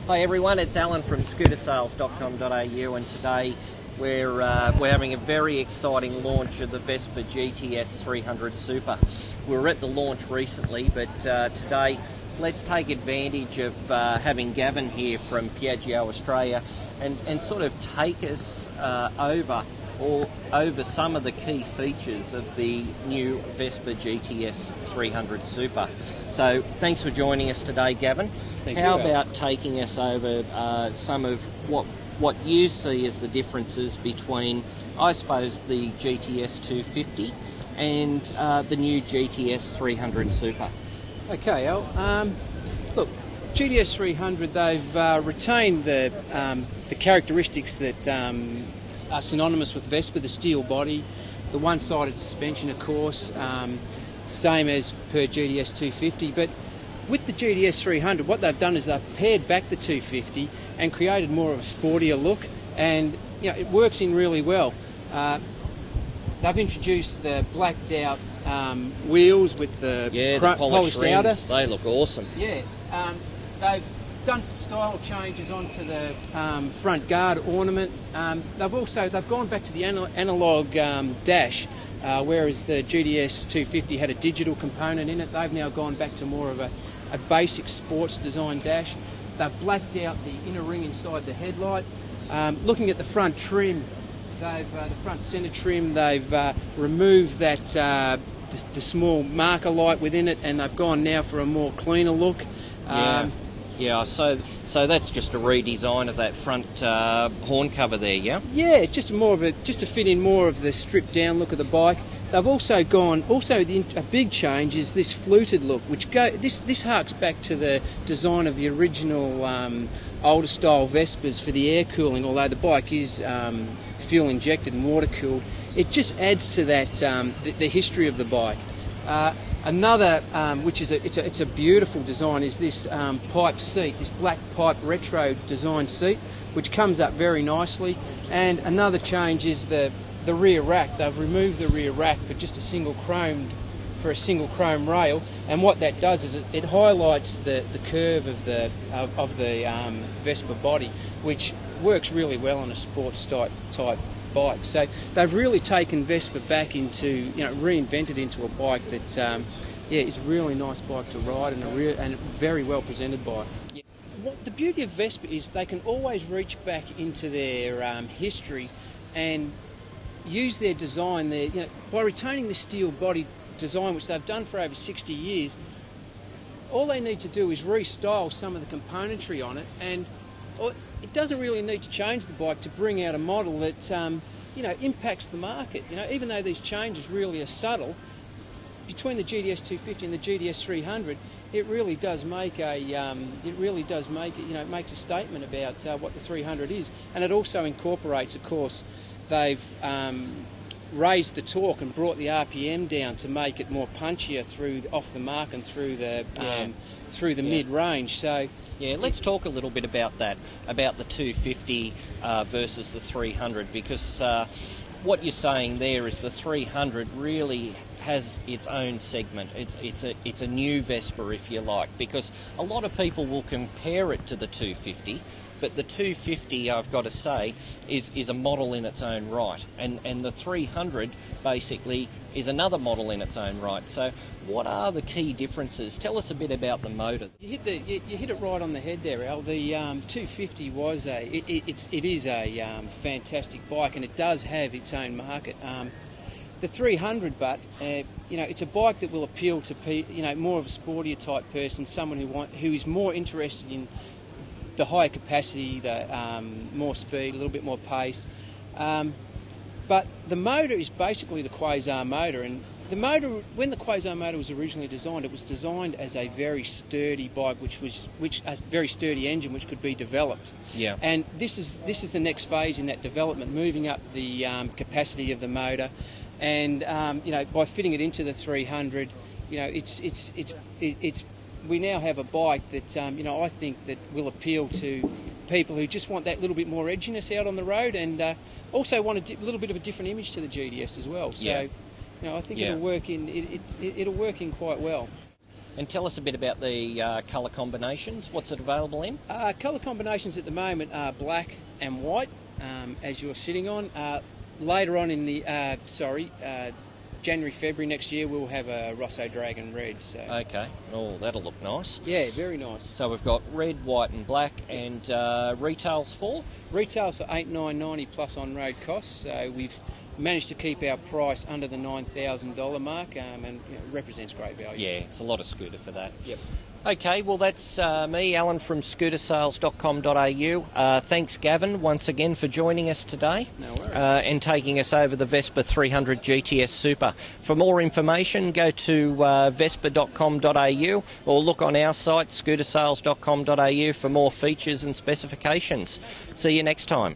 Hi everyone, it's Alan from scootersales.com.au, and today we're having a very exciting launch of the Vespa GTS 300 Super. We were at the launch recently, but today let's take advantage of having Gavin here from Piaggio Australia and sort of take us over some of the key features of the new Vespa GTS 300 Super. So thanks for joining us today, Gavin. How about taking us over some of what you see as the differences between, I suppose, the GTS 250 and the new GTS 300 Super? Okay, Al. Look, GTS 300, they've retained the characteristics that are synonymous with Vespa: the steel body, the one-sided suspension, of course, same as per GTS 250. But with the GTS 300, what they've done is they've pared back the 250 and created more of a sportier look, and it works in really well. They've introduced the blacked out wheels with the polished outer. They look awesome. Yeah, they've done some style changes onto the front guard ornament. They've gone back to the analog dash, whereas the GTS 250 had a digital component in it. They've now gone back to more of a basic sports design dash. They've blacked out the inner ring inside the headlight. Looking at the front trim, the front centre trim, they've removed that the small marker light within it, and they've gone now for a more cleaner look. So that's just a redesign of that front horn cover there, yeah? Yeah, just to fit in more of the stripped down look of the bike. They've also a big change is this fluted look, which this harks back to the design of the original older style Vespas for the air cooling. Although the bike is fuel injected and water cooled, it just adds to that the history of the bike. Another, which is it's a beautiful design, is this pipe seat, this black pipe retro design seat, which comes up very nicely. And another change is the rear rack. They've removed the rear rack for just a single chrome rail, and what that does is it highlights the curve of the Vespa body, which works really well on a sports type bike. So they've really taken Vespa back into, reinvented into a bike that is a really nice bike to ride and a very well presented bike. Yeah. What the beauty of Vespa is they can always reach back into their history and use their design there, by retaining the steel body design, which they've done for over 60 years. All they need to do is restyle some of the componentry on it, and it doesn't really need to change the bike to bring out a model that impacts the market. Even though these changes really are subtle, between the GTS 250 and the GTS 300, it really does make it makes a statement about what the 300 is, and it also incorporates, of course, they've raised the torque and brought the RPM down to make it more punchier off the mark and through the mid-range. So let's talk a little bit about that, about the 250 versus the 300, because what you're saying there is the 300 really has its own segment. It's a new Vespa, if you like, because a lot of people will compare it to the 250. But the 250, I've got to say, is a model in its own right, and the 300 basically is another model in its own right. So, what are the key differences? Tell us a bit about the motor. You hit it right on the head there, Al. The 250 it is a fantastic bike, and it does have its own market. The 300, but it's a bike that will appeal to more of a sportier type person, someone who is more interested in the higher capacity, the more speed, a little bit more pace. But the motor is basically the Quasar motor, and the motor, when the Quasar motor was originally designed, it was designed as a very sturdy bike, which a very sturdy engine which could be developed. Yeah. And this is the next phase in that development, moving up the capacity of the motor, and by fitting it into the 300, we now have a bike that I think that will appeal to people who just want that little bit more edginess out on the road, and also want a little bit of a different image to the GTS as well. So, I think it'll work in quite well. And tell us a bit about the colour combinations. What's it available in? Colour combinations at the moment are black and white, as you're sitting on. Later on in the January, February next year, we'll have a Rosso Dragon red. So. Okay. Oh, that'll look nice. Yeah, very nice. So we've got red, white and black, and retails for? Retails are $8,990 plus on-road costs, so we've managed to keep our price under the $9,000 mark, and it represents great value. Yeah, it's a lot of scooter for that. Yep. Okay, well that's me, Alan from scootersales.com.au. Thanks, Gavin, once again for joining us today. No worries. And taking us over the Vespa 300 GTS Super. For more information, go to vespa.com.au or look on our site, scootersales.com.au, for more features and specifications. See you next time.